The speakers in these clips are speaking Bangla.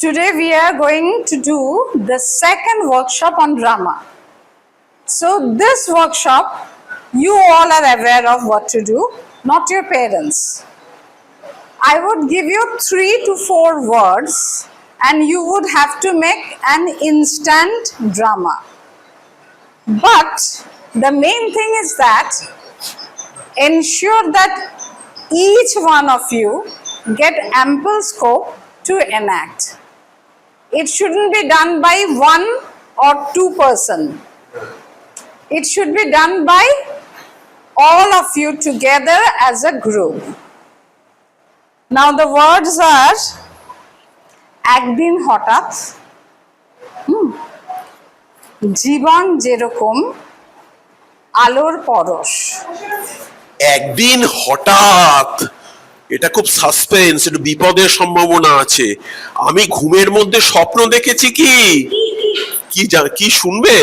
Today we are going to do the second workshop on drama. So this workshop, you all are aware of what to do, not your parents. I would give you 3 to 4 words and you would have to make an instant drama. But the main thing is that ensure that each one of you get ample scope to enact. It shouldn't be done by 1 or 2 person. It should be done by all of you together as a group. Now the words are একদিন হঠাৎ, জীবন যেরকম আলোর পরশ। একদিন হঠাৎ, এটা খুব সাসপেন্স, একটু বিপদের সম্ভাবনা আছে। আমি ঘুমের মধ্যে স্বপ্ন দেখেছি কি কি শুনবে?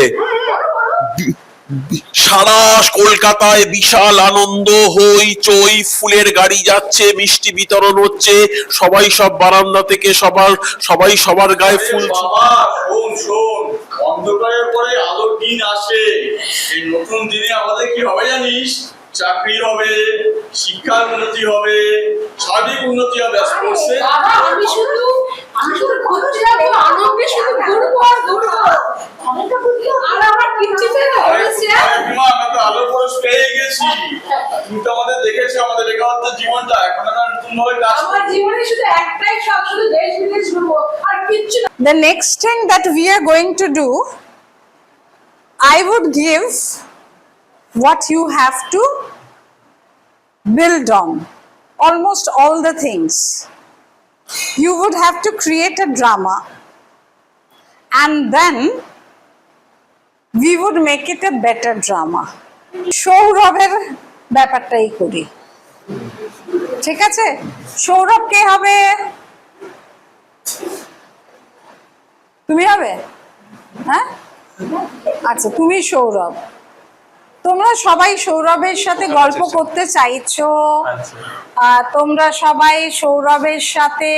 সারা কলকাতায় বিশাল আনন্দ, হইচই, ফুলের গাড়ি যাচ্ছে, মিষ্টি বিতরণ হচ্ছে, সবাই সব বারান্দা থেকে সবাই সবার গায়ে ফুল। শোন, অন্ধকারের পরে আলোর দিন আসে। এই নতুন দিনে আমাদের কি হবে জানিস? চাকরি হবে, শিক্ষার উন্নতি হবে, সার্বিক উন্নতি হবে। আমি শুধু ঘুরতে যাবো, আনন্দে শুধু ঘুরবো আর ঘুরবো। আর আমার কিচ্ছুতে আমরা তো আলোর পরশ পেয়ে গেছি। তুমি তো আমাদের দেখেছো আমাদের বেকারত্ব জীবনটা। এখন আমরা নতুন ভাবে আমার জীবনে শুধু একটাই শখ, শুধু দেশ বিদেশ ঘুরবো আর কিচ্ছু না। The next thing that we are going to do, I would give what you have to build on, almost all the things. You would have to create a drama and then we would make it a better drama. সৌরভের ব্যাপারটাই করি, ঠিক আছে? সৌরভ কে হবে? তুমি হবে? হ্যাঁ, আচ্ছা, তুমি সৌরভ। তোমরা সবাই সৌরভের সাথে গল্প করতে চাইছো, তোমরা সবাই সৌরভের সাথে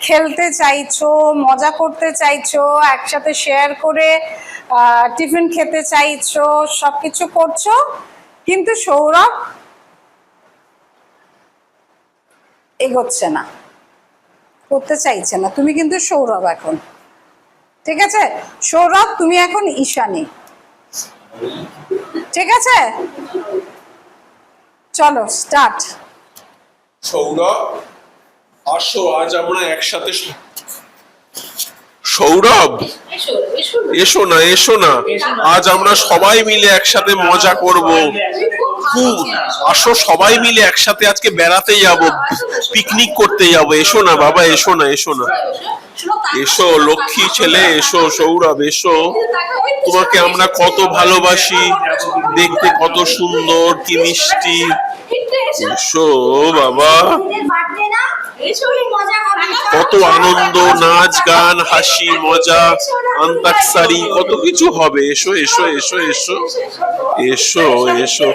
খেলতে চাইছো, মজা করতে চাইছো, একসাথে শেয়ার করে টিফিন খেতে চাইছো, সবকিছু করছো, কিন্তু সৌরভ এগোচ্ছে না, করতে চাইছে না। তুমি কিন্তু সৌরভ এখন, ঠিক আছে? সৌরভ তুমি এখন ঈশানী, ঠিক আছে? চলো স্টার্ট। সৌরভ, আসো, আজ আমরা একসাথে। সৌরভ, এসো না, আজ আমরা সবাই মিলে একসাথে মজা করব। আসো, সবাই মিলে একসাথে আজকে বেড়াতে যাব, পিকনিক করতে যাব। এসো না বাবা, এসো না। এসো লক্ষ্মী ছেলে, এসো সৌরভ, এসো। তোমাকে আমরা কত ভালোবাসি, দেখতে কত সুন্দর, কি মিষ্টি। এসো বাবা, কত আনন্দ, নাচ গান, হাসি মজা, অন্তাক্ষরী, কত কিছু হবে। এসো এসো এসো এসো এসো এসো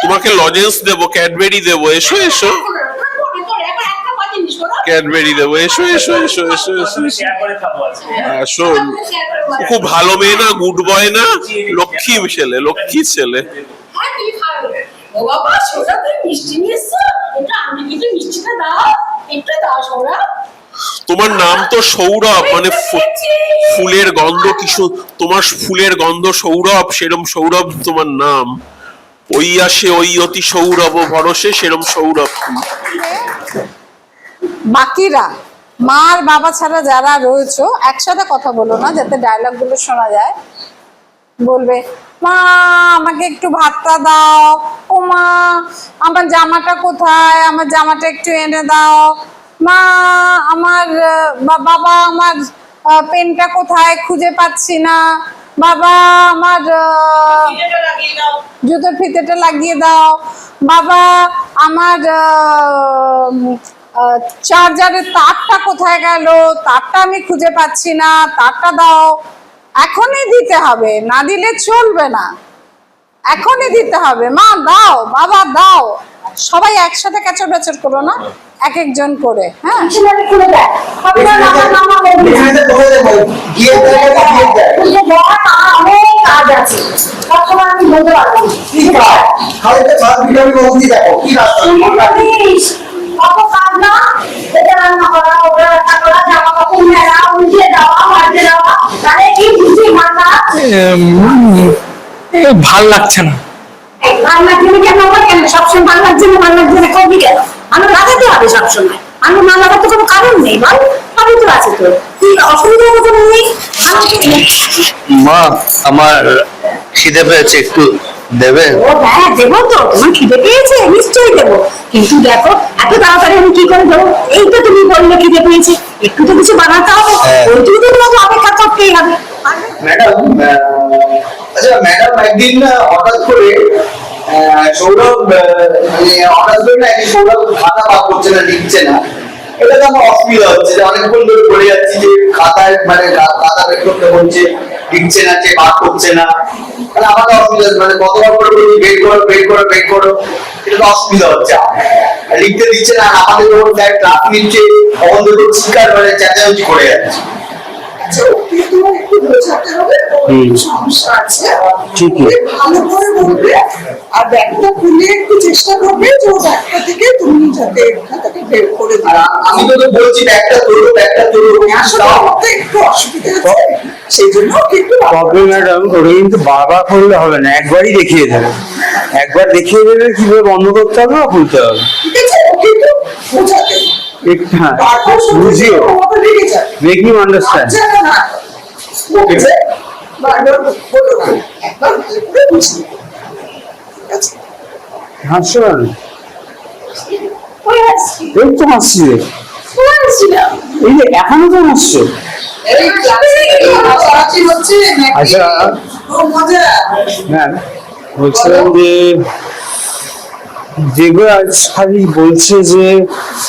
তোমাকে লজেন্স দেবো, ক্যাডবেরি দেবো। এসো এসো, ক্যাডবেরি দেবো। এসো এসো এসো এসো এসো। খুব ভালো মেয়ে না, গুড বয় না, লক্ষ্মী ছেলে, লক্ষ্মী ছেলে। তোমার নাম তো সৌরভ, মানে ফুলের গন্ধ, কি তোমার ফুলের গন্ধ সৌরভ, সেরম সৌরভ তোমার নাম। ওই আসে ওই অতি সৌরভ ভরসে, সেরম সৌরভ। বাকিরা মা আর বাবা ছাড়া যারা রয়েছে একসাথে কথা বলো না, যাতে ডায়লগ গুলো শোনা যায়। বলবে, মা আমাকে একটু ভাতটা দাও, ও মা আমার জামাটা কোথায়, আমার জামাটা একটু এনে দাও, মা আমার বাবা আমার পেনটা কোথায়, খুঁজে পাচ্ছি না, বাবা আমার জুতোর ফিতেটা লাগিয়ে দাও, বাবা আমার চার্জারের তারটা কোথায় গেল, তারটা আমি খুঁজে পাচ্ছি না, তারটা দাও। এখনই দিতে হবে, না দিলে চলবে না, এখনই দিতে হবে। মা দাও, বাবা দাও, সবাই একসাথে ক্যাচর ব্যাচর করো না, এক একজন করে। হ্যাঁ, ডিকশনারি খুলে দেয় আপনার নামা বলবি গিয়ে অনেক কাজ আছে তখন আমি বলতে পারবো না। কি কাজ খালিতে ভাত বিরিয়ানি বলছি দেখো কি রাস্তা প্লিজ কত কাজ না, এটা রান্না করা, ওটা রান্না করা, জামা কাপড় মেলা, উল্টে দেওয়া, পাল্টে দেওয়া, তাহলে কি বুঝি মাথা ভাল লাগছে না। ভাল লাগছে না কেন আমার, কেন সবসময় ভাল লাগছে না, ভাল লাগছে না করবি কেন? আমি লাগাতে হবে সবসময়, আমি না লাগাতে কোনো কারণ নেই বল, আমি তো আছে তো, কি অসুবিধা হবে কোনো নেই। মা আমার খিদে পেয়েছে, একটু দেবে? ও হ্যাঁ দেবো তো, তোমার খিদে পেয়েছে নিশ্চয়ই দেবো, কিন্তু দেখো এত তাড়াতাড়ি আমি কি করে দেবো? এই তো তুমি বললে খিদে পেয়েছে, একটু তো কিছু বানাতে হবে, হ্যাঁ। ওইটুকু তো তোমাকে অপেক্ষা করতেই হবে। ম্যাডাম আচ্ছা ম্যাডাম একদিন হঠাৎ করে সৌরভ মানে হঠাৎ করে না একদিন সৌরভ খাতা বার করছে না, লিখছে না, এটা তো আমার অসুবিধা হচ্ছে যে অনেকক্ষণ ধরে পড়ে যাচ্ছি যে খাতায় মানে খাতা বের করতে বলছে, লিখছে না, যে বার করছে না, মানে আমার তো অসুবিধা হচ্ছে, মানে কতবার করে বলছি বের করো বের করো বের করো, এটা তো অসুবিধা হচ্ছে আমার। আর লিখতে দিচ্ছে না, আর আমাদের যখন স্যার ক্লাস নিচ্ছে তখন দেখো চিৎকার মানে চেঁচামেচি করে যাচ্ছে। আচ্ছা, ওকে তোমার একটু বোঝাতে হবে, ওর একটু সমস্যা আছে। ঠিকই। ওকে ভালো করে বলবে, আর ব্যাগটা খুলে একটু চেষ্টা করবে যে ও ব্যাগটা থেকে তুমি যাতে খাতাটা বের করে আর দিও। আমি তোকে বলছি ব্যাগটা তোলো আসলে আমার তো একটু অসুবিধা আছে, সেই জন্য ওকে একটু তবে ম্যাডাম ওটা কিন্তু বারবার করলে হবে না, একবারই দেখিয়ে দেবে, একবার দেখিয়ে দেবে কিভাবে বন্ধ করতে হবে বা খুলতে হবে। ঠিক আছে, ওকে একটু বোঝাতে হবে। একটু হ্যাঁ বারবার শুনলে বুঝিও, ও আবার রেগে যাবে। Make you understand. আচ্ছা, না, ওকে যে বারবার বলো না, একবার ভালো করে বুঝিয়ে বলো। ঠিক আছে? হাসছো কেন? ওই আসছি, এই তো হাসছি রে। ওই আসছিলাম। এই যে এখনো তো হাসছো। এই ক্লাসে কি হাসাহাসি হচ্ছে নাকি? আচ্ছা। খুব মজা। হ্যাঁ বলছিলাম যে যেগুলো আজ খালি বলছে যে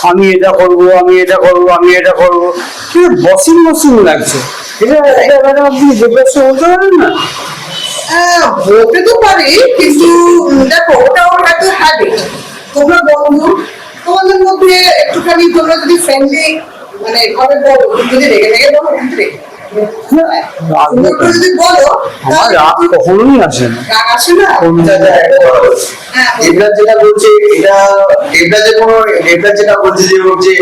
আমি এটা করবো আমি এটা করবো আমি এটা করবো, কিন্তু বসিং বসিং লাগছে। এটা এটা ম্যাডাম আপনি যেগুলো বলতে পারেন না? হতে তো পারে, কিন্তু দেখো ওটা ওর হয়তো হ্যাবিট। তোমরা বন্ধু, তোমাদের মধ্যে একটুখানি তোমরা যদি ফ্রেন্ডলি মানে ভাবে বলো, যদি রেগে রেগে বলো, কিন্তু রেগে সুন্দর করে যদি বলো আমার তাহলে রাগ কখনোই আসে না। রাগ আসে না। হ্যাঁ, দেবরাজ যেটা বলছে এটা দেবরাজ যেটা বলছে যে হচ্ছে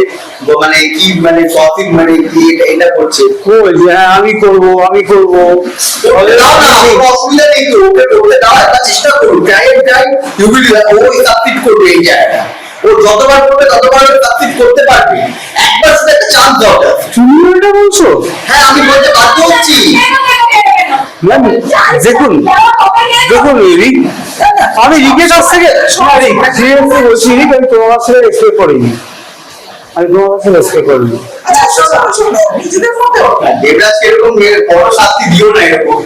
মানে কি মানে টপিক মানে কি এটা করছে কই যে হ্যাঁ আমি করবো আমি করবো। দাও না, কোনো অসুবিধা নেই তো, ওকে করতে দাও, একটা চেষ্টা করুন, ট্রাই ইউ উইল ও সাবমিট করবে এই জায়গাটা, ও যতবার করবে ততবার সাবমিট করতে পারবে, একবার শুধু একটা চান্স দাও। তুমি এটা বলছো? হ্যাঁ আমি বলতে বাধ্য হচ্ছি। ম্যাম দেখুন দেখুন রিক, আমি রিকের কাছ থেকে সিরিয়াসলি বলছি রিক, আমি তোমার কাছ থেকে এক্সপেক্ট করিনি, আমি তোমার কাছ থেকে এক্সপেক্ট করিনি। আচ্ছা শোনো শোনো, নিজেদের মধ্যে দেবরাজকে এরকম বড় শাস্তি দিও না এরকম।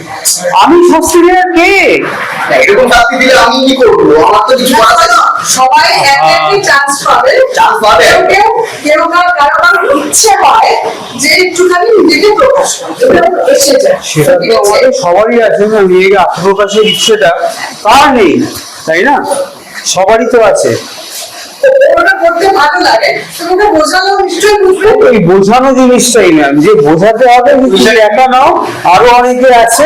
আমি শাস্তি দেওয়ার কে? এরকম শাস্তি দিলে আমি কি করবো? আমার তো কিছু করার নেই। সবাই এক একটি চান্স পাবে। চান্স পাবে। কেউ কেউ কারো ইচ্ছে হয় যে একটুখানি নিজেকে প্রকাশ করতে, এরকম এসে যায়। সেটা তো আমাদের সবারই আছে না, নিজেকে আত্মপ্রকাশের ইচ্ছেটা কার নেই, তাই না? সবারই তো আছে। ওটা করতে ভালো লাগে, তোমাকে বোঝানো নিশ্চয়ই বুঝবে। এই বোঝানো জিনিসটাই না, যে বোঝাতে হবে তুমি একা নাও, আরো অনেকে আছে।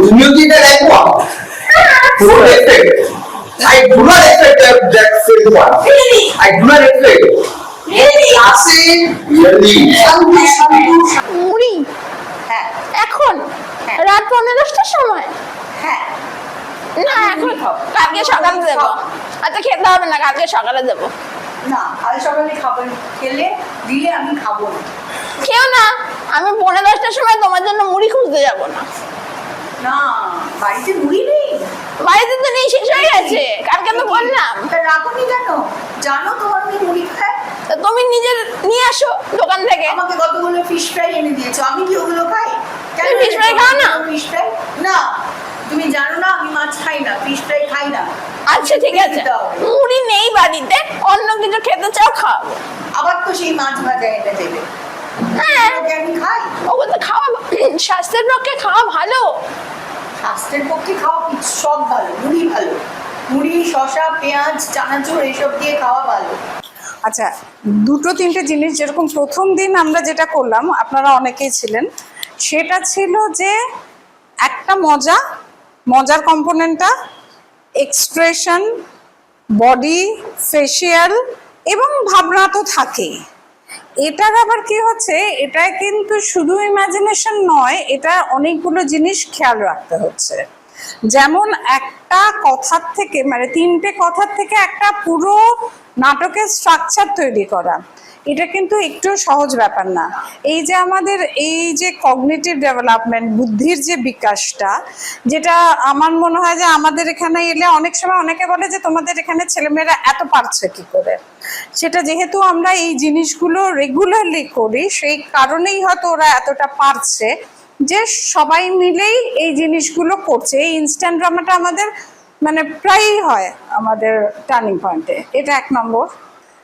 তুমিও কি এটা দেখো? Don't expect. I do not expect that same one. I do not expect. আসে Really. শান্তি শান্তি। মুড়ি হ্যাঁ এখন রাত 11টার সময়? হ্যাঁ, না এখন কালকে সকালে দেবো। আচ্ছা খেতে হবে না, কালকে সকালে দেবো। না আজ সকালে খাবার খেলে দিলে আমি খাবো না। কেউ না, আমি 10:30টার সময় তোমার জন্য মুড়ি খুঁজতে যাবো না। না বাড়িতে মুড়ি নেই। বাড়িতে তো নেই, শেষ হয়ে গেছে, কালকে তো বললাম। তা রাখুনি কেন? জানো তোমার মেয়ে মুড়ি খায়। তা তুমি নিজে নিয়ে আসো দোকান থেকে। আমাকে কতগুলো ফিশ ফ্রাই এনে দিয়েছো, আমি কি ওগুলো খাই? তুমি fish fry খাও না? ফিশ ফ্রাই না, তুমি জানো না আমি মাছ খাই না, ফিশ ফ্রাই খাই না। আচ্ছা ঠিক আছে, দাও। মুড়ি নেই বাড়িতে, অন্য কিছু খেতে চাও খাওয়াবো। আবার তো সেই মাছ ভাজা এনে দেবে, হ্যাঁ ওকে আমি খাই। ওগুলো তো খাওয়া স্বাস্থ্যের পক্ষে খাওয়া ভালো। স্বাস্থ্যের পক্ষে খাওয়া সব ভালো, মুড়ি ভালো, মুড়ি, শসা, পেঁয়াজ, চানাচুর এসব দিয়ে খাওয়া ভালো। আচ্ছা, দুটো তিনটে জিনিস, যেরকম প্রথম দিন আমরা যেটা করলাম, আপনারা অনেকেই ছিলেন, সেটা ছিল যে একটা মজার কম্পোনেন্টটা এক্সপ্রেশন, বডি, ফেসিয়াল এবং ভাবনা তো থাকেই। এটার আবার কি হচ্ছে, এটা কিন্তু শুধু ইমাজিনেশন নয়, এটা অনেকগুলো জিনিস খেয়াল রাখতে হচ্ছে। যেমন একটা কথার থেকে, মানে তিনটে কথার থেকে একটা পুরো নাটকের স্ট্রাকচার তৈরি করা, এটা কিন্তু একটু সহজ ব্যাপার না। এই যে আমাদের এই যে কগনিটিভ ডেভেলপমেন্ট, বুদ্ধির যে বিকাশটা, যেটা আমার মনে হয় যে আমাদের এখানে এলে অনেক সময় অনেকে বলে যে তোমাদের এখানে ছেলেমেয়েরা এত পারছে কি করে, সেটা যেহেতু আমরা এই জিনিসগুলো রেগুলারলি করি, সেই কারণেই হয়তো ওরা এতটা পারছে, যে সবাই মিলেই এই জিনিসগুলো করছে। এই ইনস্ট্যান্ট ড্রামাটা আমাদের মানে প্রায়ই হয় আমাদের টার্নিং পয়েন্টে, এটা এক নম্বর।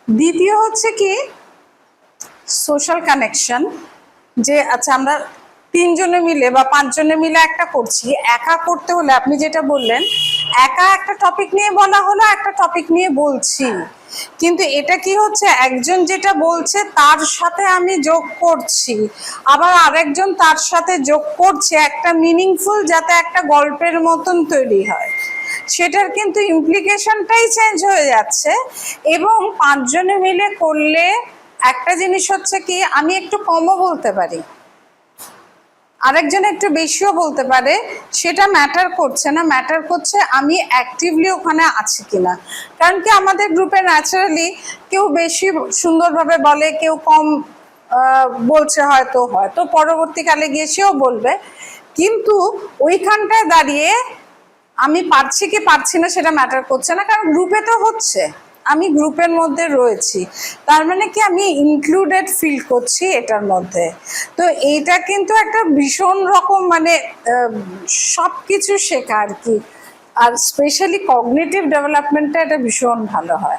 দ্বিতীয় হচ্ছে কি সোশ্যাল কানেকশন, যে আচ্ছা আমরা তিনজনে মিলে বা পাঁচজনে মিলে একটা করছি, একা করতে হলে আপনি যেটা বললেন, একা একটা টপিক নিয়ে বলা হলো, একটা টপিক নিয়ে বলছি, কিন্তু এটা কি হচ্ছে, একজন যেটা বলছে তার সাথে আমি যোগ করছি, আবার আরেকজন তার সাথে যোগ করছে, একটা মিনিংফুল যাতে একটা গল্পের মতন তৈরি হয়, সেটার কিন্তু ইমপ্লিকেশনটাই চেঞ্জ হয়ে যাচ্ছে। এবং পাঁচজনে মিলে করলে একটা জিনিস হচ্ছে কি, আমি একটু কমও বলতে পারি, আরেকজন একটু বেশিও বলতে পারে, সেটা ম্যাটার করছে না, ম্যাটার করছে আমি অ্যাক্টিভলি ওখানে আছি কিনা। কারণ কি আমাদের গ্রুপে ন্যাচারালি কেউ বেশি সুন্দরভাবে বলে, কেউ কম বলছে, হয়তো পরবর্তীকালে গিয়ে সেও বলবে, কিন্তু ওইখানটায় দাঁড়িয়ে আমি পারছি কি পারছি না সেটা ম্যাটার করছে না, কারণ গ্রুপে তো হচ্ছে, আমি গ্রুপের মধ্যে রয়েছি, তার মানে কি আমি ইনক্লুডেড ফিল করছি এটার মধ্যে। তো এইটা কিন্তু একটা ভীষণ রকম মানে সব কিছু শেখা আর কি, আর স্পেশালি কগনিটিভ ডেভেলপমেন্টটা এটা ভীষণ ভালো হয়।